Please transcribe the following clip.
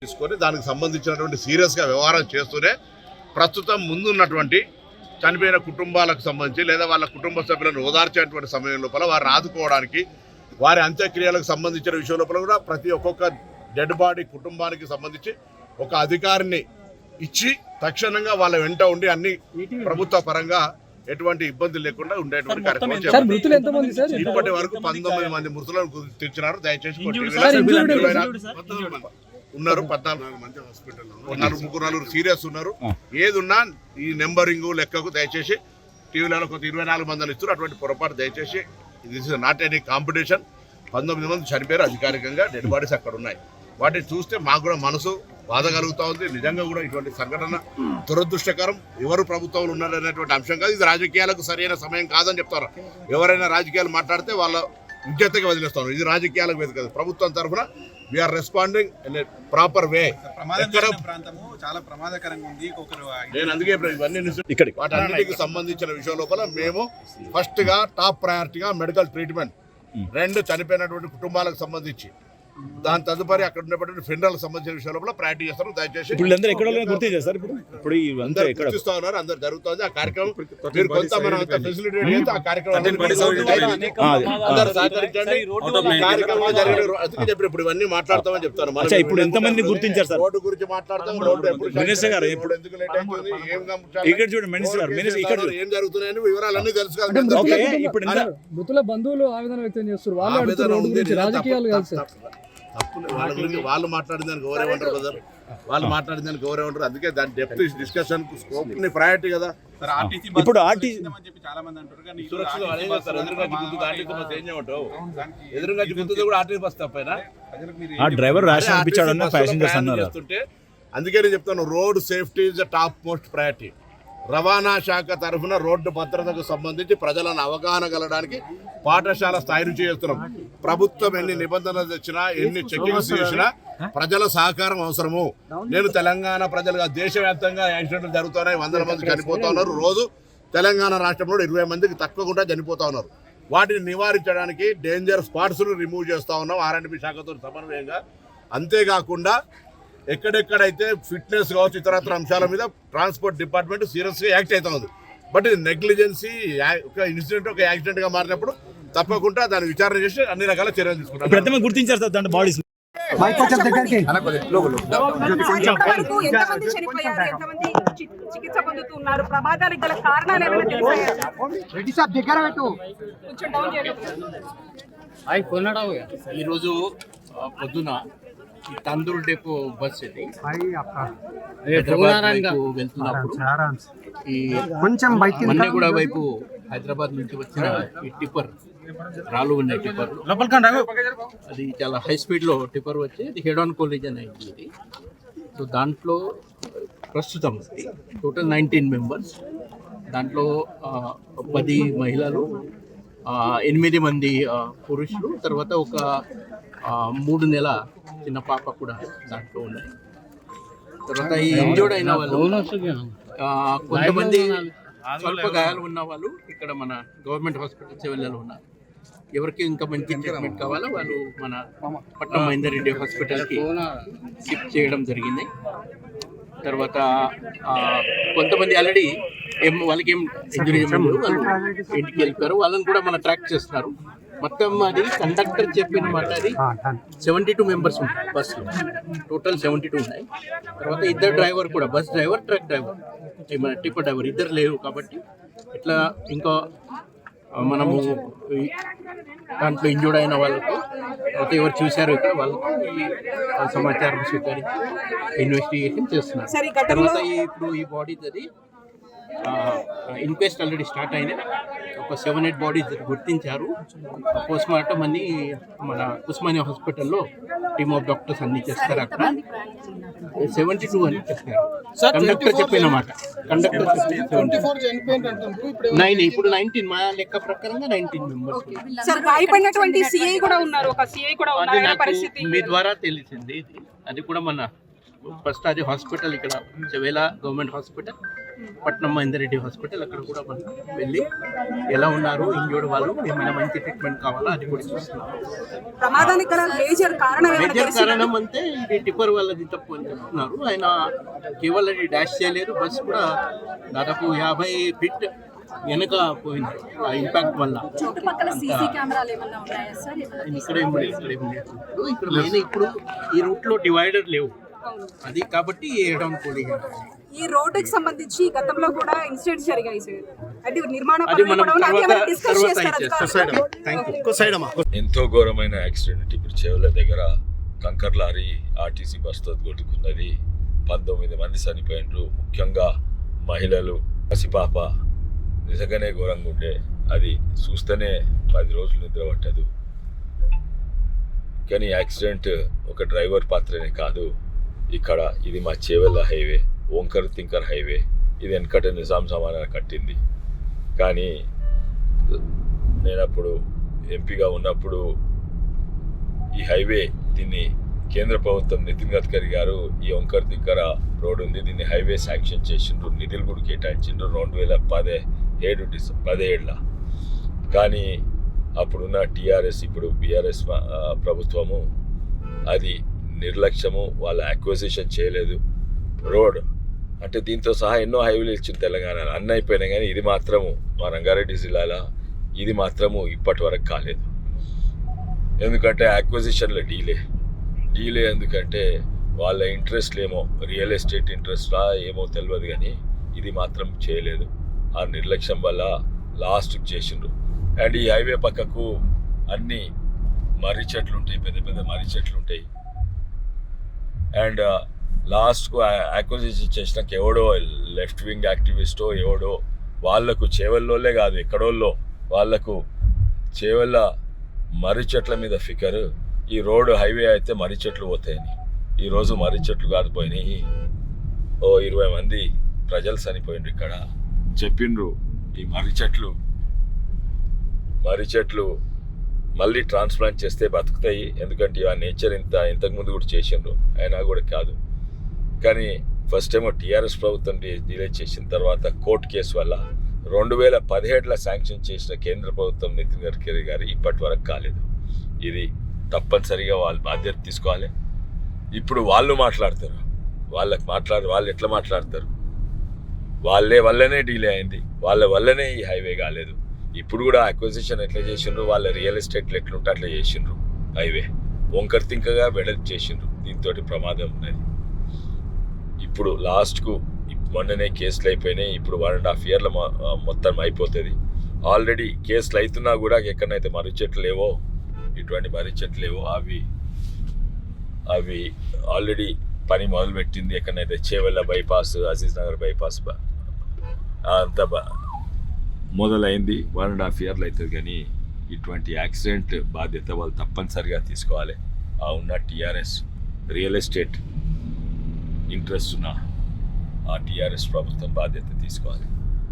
తీసుకొని దానికి సంబంధించినటువంటి సీరియస్గా వ్యవహారం చేస్తూనే ప్రస్తుతం ముందున్నటువంటి చనిపోయిన కుటుంబాలకు సంబంధించి లేదా వాళ్ళ కుటుంబ సభ్యులను ఓదార్చేటువంటి సమయం లోపల వారిని ఆదుకోవడానికి వారి అంత్యక్రియలకు సంబంధించిన విషయం లోపల కూడా ప్రతి ఒక్కొక్క డెడ్ బాడీ కుటుంబానికి సంబంధించి ఒక అధికారిని ఇచ్చి తక్షణంగా వాళ్ళ వెంట ఉండి అన్ని ప్రభుత్వ పరంగా ఎటువంటి ఇబ్బందులు లేకుండా ఉండేటువంటి కార్యక్రమం ఇప్పటి వరకు 19 మంది మృతులను తెచ్చినారు. దయచేసి ఉన్నారు 14 మంది హాస్పిటల్లో, ముగ్గురు సీరియస్ ఉన్నారు. ఏది ఉన్నా ఈ నెంబరింగ్ లెక్కకు దయచేసి టీవీలలో కొంత 24 మందిని ఇస్తారు. అటువంటి పొరపాటు దయచేసి this is not any competition. 19 మంది చనిపోయారు అధికారికంగా, డెడ్ బాడీస్ అక్కడ ఉన్నాయి. వాటిని చూస్తే మాకు కూడా మనసు బాధ కలుగుతూ ఉంది. నిజంగా కూడా ఇటువంటి సంఘటన దురదృష్టకరం. ఎవరు ప్రభుత్వంలో ఉన్నారనేటువంటి అంశం కాదు. ఇది రాజకీయాలకు సరైన సమయం కాదని చెప్తారు. ఎవరైనా రాజకీయాలు మాట్లాడితే వాళ్ళ విజ్ఞతగా వదిలేస్తాను. ఇది రాజకీయాలకు వేదిక కాదు. ప్రభుత్వం తరఫున we're responding in proper way. చాలా ప్రమాదకరంగా ఉంది. నేను అందుకే ఇవన్నీ వాటన్నిటికి సంబంధించిన విషయం లోపల మేము ఫస్ట్ గా టాప్ ప్రయారిటీగా మెడికల్ ట్రీట్మెంట్, 2 చనిపోయినటువంటి కుటుంబాలకు సంబంధించి, దాని తదుపరి అక్కడ ఉన్నటువంటి ఫెడరల్ సంబంధించిన విషయంలో ప్రయారిటీ చేస్తారు. దయచేసి గుర్తిస్తా ఉన్నారు, అందరు జరుగుతుంది ఆ కార్యక్రమం. మీరు కొంత మనం ఫెసిలిటీ చేస్తే ఆ కార్యక్రమం అందరు సహకరించండి. కార్యక్రమం జరిగిన చెప్పి ఇప్పుడు ఇవన్నీ మాట్లాడతామని చెప్తాను. ఇప్పుడు ఎంతమంది గుర్తించారు సార్? రోడ్డు గురించి మాట్లాడతాం. రోడ్డు ఎప్పుడు ఎందుకు లేట్ అవుతుంది, ఏం జరుగుతున్నాయని వివరాలన్నీ తెలుసు కదా. మృతుల బంధువులు ఆవేదన వ్యక్తం చేస్తారు. వాళ్ళ గురించి వాళ్ళు మాట్లాడిన దానికి ఎవరేమంటారు కదా, వాళ్ళు మాట్లాడిన దానికి ఎవరేమంటారు. అందుకే దాని డెప్త్ డిస్కషన్ స్కోప్ ప్రయారిటీ కదా. ఇప్పుడు ఎదురుగా గుర్తుంది కూడా ఆర్టీసీ బస్ తప్పైనా డ్రైవర్ ర్యాష్ అనిపించాడన్న ప్యాసింజర్స్ అన్నారు. అందుకే నేను చెప్తాను, road safety is the top most priority. రవాణా శాఖ తరఫున రోడ్డు భద్రతకు సంబంధించి ప్రజలను అవగాహన కలగడానికి పాఠశాల స్థాయి నుంచి చేస్తున్నాం. ప్రభుత్వం ఎన్ని నిబంధనలు తెచ్చినా, ఎన్ని చెకింగ్స్ చేసినా ప్రజల సహకారం అవసరము. నేను తెలంగాణ ప్రజలుగా దేశవ్యాప్తంగా యాక్సిడెంట్లు జరుగుతున్నాయి, 100 మంది చనిపోతా ఉన్నారు. రోజు తెలంగాణ రాష్ట్రంలో 20 మందికి తక్కువకుండా చనిపోతా ఉన్నారు. వాటిని నివారించడానికి డేంజర్ స్పాట్స్ను రిమూవ్ చేస్తూ ఉన్నాం ఆర్ఎండ్బి శాఖతో సమన్వయంగా. అంతేకాకుండా ఎక్కడెక్కడైతే ఫిట్నెస్ కావచ్చు ఇతరత్ర అంశాల మీద ట్రాన్స్పోర్ట్ డిపార్ట్మెంట్ సీరియస్గా యాక్ట్ అవుతుంది. బట్ ఇది నెగ్లిజెన్సీ, ఒక ఇన్సిడెంట్ ఒక యాక్సిడెంట్గా మారినప్పుడు తప్పకుండా దాన్ని విచారణ చేసి అన్ని రకాల చర్యలు తీసుకుంటాం. గుర్తించారు సార్ దాంట్లో బాడీస్. ఈరోజు పొద్దున తందూరు డెపో బస్ ఇది వెళ్తున్నప్పుడు ఈ మన్నెగూడ వైపు హైదరాబాద్ నుంచి వచ్చిన ఈ టిప్పర్ రాళ్ళు ఉన్నాయి. టిప్పర్ అది చాలా హై స్పీడ్లో టిప్పర్ వచ్చి అది హెడ్ ఆన్ కొలిజన్ అయింది ఇది. సో దాంట్లో ప్రస్తుతం టోటల్ 19 మెంబర్స్, దాంట్లో 10 మహిళలు, 8 మంది పురుషులు, తర్వాత ఒక 3 నెలల చిన్న పాప కూడా దాంట్లో ఉన్నాయి. తర్వాత ఈ ఇంజూర్డ్ అయిన వాళ్ళు కొంతమంది స్వల్ప గాయాలు ఉన్న వాళ్ళు ఇక్కడ మన గవర్నమెంట్ హాస్పిటల్ చెవెళ్ళలో ఉన్నారు. ఎవరికి ఇంకా మంచి ట్రీట్మెంట్ కావాలో వాళ్ళు మన పట్నం మహేందర్ రెడ్డి హాస్పిటల్కి షిఫ్ట్ చేయడం జరిగింది. తర్వాత కొంతమంది ఆల్రెడీ వాళ్ళకి ఏం ఇంజరీ వాళ్ళు ఇంటికి వెళ్ళిపోయారు. వాళ్ళని కూడా మన ట్రాక్ చేస్తున్నారు. మొత్తం అది కండక్టర్ చెప్పిన మాట అది 72 మెంబర్స్ ఉంటాయి బస్సులో, టోటల్ 72 ఉన్నాయి. తర్వాత 2 డ్రైవర్ కూడా, బస్ డ్రైవర్, ట్రక్ డ్రైవర్, మన టిప్పర్ డ్రైవర్ 2 లేరు. కాబట్టి ఇట్లా ఇంకా మనము దాంట్లో ఇంజూర్డ్ అయిన వాళ్ళకు తర్వాత ఎవరు చూశారు ఇక్కడ వాళ్ళకు ఈ సమాచారం స్వీకరించి ఇన్వెస్టిగేషన్ చేస్తున్నారు. తర్వాత ఇప్పుడు ఈ బాడీస్ అది ఇన్క్వెస్ట్ ఆల్రెడీ స్టార్ట్ అయినాయి. ఒక 7-8 బాడీస్ గుర్తించారు. పోస్ట్ మార్టం అన్ని మన ఉస్మానియా హాస్పిటల్లో టీమ్ ఆఫ్ డాక్టర్స్ అన్ని చేస్తారు. అక్కడ 72 అని చెప్పారు కండక్టర్ చెప్పిన మాట. కండక్టర్ 9, ఇప్పుడు 19 మా లెక్క ప్రకారంగా 19 మెంబర్స్. మీ ద్వారా తెలిసింది. అది కూడా మన ఫస్ట్ అది హాస్పిటల్ ఇక్కడ చెవేలా గవర్నమెంట్ హాస్పిటల్, పట్నం మహేందర్ రెడ్డి హాస్పిటల్, అక్కడ కూడా మనం వెళ్ళి ఎలా ఉన్నారు ఇంజూర్డ్ వాళ్ళు, ఏమైనా మంచి ట్రీట్మెంట్ కావాలో అది కూడా చూస్తున్నాం. ప్రమాదానికి గల మేజర్ కారణం ఏమైనా మేజర్ తెలిసిందా? కారణం అంటే ఇది టిప్పర్ వాళ్ళది తప్పు అని చెప్తున్నారు. ఆయన కేవలం అది డాష్ చేయలేదు, బస్ కూడా దాదాపు 50 ఫీట్ వెనక పోయింది ఆ ఇంపాక్ట్ వల్ల. చుట్టుపక్కల సీసీ కెమెరాలు ఏమన్నా ఉన్నాయా సార్? ఇక్కడేం లేదు. ఇక్కడ మెయిన్ ఇప్పుడు ఈ రూట్ లో డివైడర్ లేవు, అది కాబట్టి డౌన్ కూలింగ్. ఈ రోడ్డుకి సంబంధించి గతంలో కూడా ఇన్సిడెంట్స్ జరిగాయి సార్. అంటే నిర్మాణ అది పనులు మనం కూడా ఉన్నాయి. తర్వాత ఏమైనా discuss చేస్తారా అధికారులు? Thank you. ఎంతో ఘోరమైన యాక్సిడెంట్ ఇప్పుడు చెవుల దగ్గర కంకర్ లారీ ఆర్టీసీ బస్తో కొట్టుకున్నది. 19 మంది చనిపోయినారు, ముఖ్యంగా మహిళలు, పసిపాప. నిజంగానే ఘోరంగా ఉండే, అది చూస్తేనే 10 రోజులు నిద్ర పట్టదు. కానీ యాక్సిడెంట్ ఒక డ్రైవర్ పాత్రనే కాదు. ఇక్కడ ఇది మా చేవెళ్ళ హైవే, ఓంకర్ తింకర్ హైవే. ఇది వెనకట నిజాం జమానా కట్టింది. కానీ నేను అప్పుడు ఎంపీగా ఉన్నప్పుడు ఈ హైవే దీన్ని కేంద్ర ప్రభుత్వం నితిన్ గడ్కరీ గారు ఈ ఓంకర్ తింకర రోడ్ ఉంది, దీన్ని హైవే శాంక్షన్ చేసిండ్రు, నిధులు కూడా కేటాయించిండ్రు 2017 కానీ అప్పుడున్న టీఆర్ఎస్ ఇప్పుడు బీఆర్ఎస్ ప్రభుత్వము అది నిర్లక్ష్యము, వాళ్ళ అక్విజిషన్ చేయలేదు. రోడ్ అంటే దీంతో సహా ఎన్నో హైవేలు ఇచ్చింది తెలంగాణలో, అన్నీ అయిపోయినాయి. కానీ ఇది మాత్రము మా రంగారెడ్డి జిల్లాలో ఇది మాత్రము ఇప్పటి వరకు కాలేదు. ఎందుకంటే అక్విజిషన్లో డీలే ఎందుకంటే వాళ్ళ ఇంట్రెస్ట్లు ఏమో రియల్ ఎస్టేట్ ఇంట్రెస్ట్లా ఏమో తెలియదు, కానీ ఇది మాత్రం చేయలేదు. ఆ నిర్లక్ష్యం వల్ల లాస్ట్కి చేసిండ్రు. అండ్ ఈ హైవే పక్కకు అన్ని మర్రి చెట్లు ఉంటాయి, పెద్ద పెద్ద మర్రి చెట్లు ఉంటాయి. అండ్ లాస్ట్కు అక్విజిషన్ చేసినాక ఎవడో లెఫ్ట్ వింగ్ యాక్టివిస్టో ఎవడో వాళ్లకు చేవెళ్ళోళ్ళే కాదు ఎక్కడోళ్ళో వాళ్లకు చేవెళ్ళ మర్రి చెట్ల మీద ఫికర్, ఈ రోడ్డు హైవే అయితే మర్రి చెట్లు పోతాయని. ఈరోజు మర్రి చెట్లు కాకపోయినాయి, 20 మంది ప్రజలు చనిపోయిండ్రు. ఇక్కడ చెప్పిండ్రు ఈ మర్రి చెట్లు మళ్ళీ ట్రాన్స్ప్లాంట్ చేస్తే బతుకుతాయి, ఎందుకంటే ఆ నేచర్ ఇంతకుముందు కూడా చేసిండ్రు, అయినా కూడా కాదు. కానీ ఫస్ట్ ఏమో టీఆర్ఎస్ ప్రభుత్వం డిలే చేసిన తర్వాత కోర్టు కేసు వల్ల 2017లో శాంక్షన్ చేసిన కేంద్ర ప్రభుత్వం నితిన్ గడ్కరీ గారు ఇప్పటి వరకు కాలేదు. ఇది తప్పనిసరిగా వాళ్ళు బాధ్యత తీసుకోవాలి. ఇప్పుడు వాళ్ళు మాట్లాడతారు, వాళ్ళు ఎట్లా మాట్లాడతారు? వాళ్ళ వల్లనే డిలే అయింది, వాళ్ళ వల్లనే ఈ హైవే కాలేదు. ఇప్పుడు కూడా అక్విజిషన్ ఎట్లా చేసిండ్రు, వాళ్ళ రియల్ ఎస్టేట్లు ఎట్లుంటే అట్లా చేసిండ్రు. హైవే వంకర్ తింకగా వెడల్పు చేసిండ్రు, దీంతో ప్రమాదం ఉన్నది. ఇప్పుడు లాస్ట్కు మొన్ననే కేసులు అయిపోయినాయి. ఇప్పుడు 1.5 yearలో మొత్తం అయిపోతుంది. ఆల్రెడీ కేసులు అవుతున్నా కూడా ఎక్కడైతే మర్రి చెట్లు లేవో, ఇటువంటి మర్రి చెట్లు లేవో అవి ఆల్రెడీ పని మొదలుపెట్టింది. ఎక్కడైతే చేవెళ్ళ బైపాస్, అజీజ్ నగర్ బైపాస్ అంతా మొదలైంది. 1.5 yearలో అవుతుంది. కానీ ఇటువంటి యాక్సిడెంట్ బాధ్యత వాళ్ళు తప్పనిసరిగా తీసుకోవాలి. ఆ ఉన్న టీఆర్ఎస్ రియల్ ఎస్టేట్ ఇంట్రెస్ట్ ఉన్న ఆ టీఆర్ఎస్ ప్రభుత్వం బాధ్యత తీసుకోవాలి.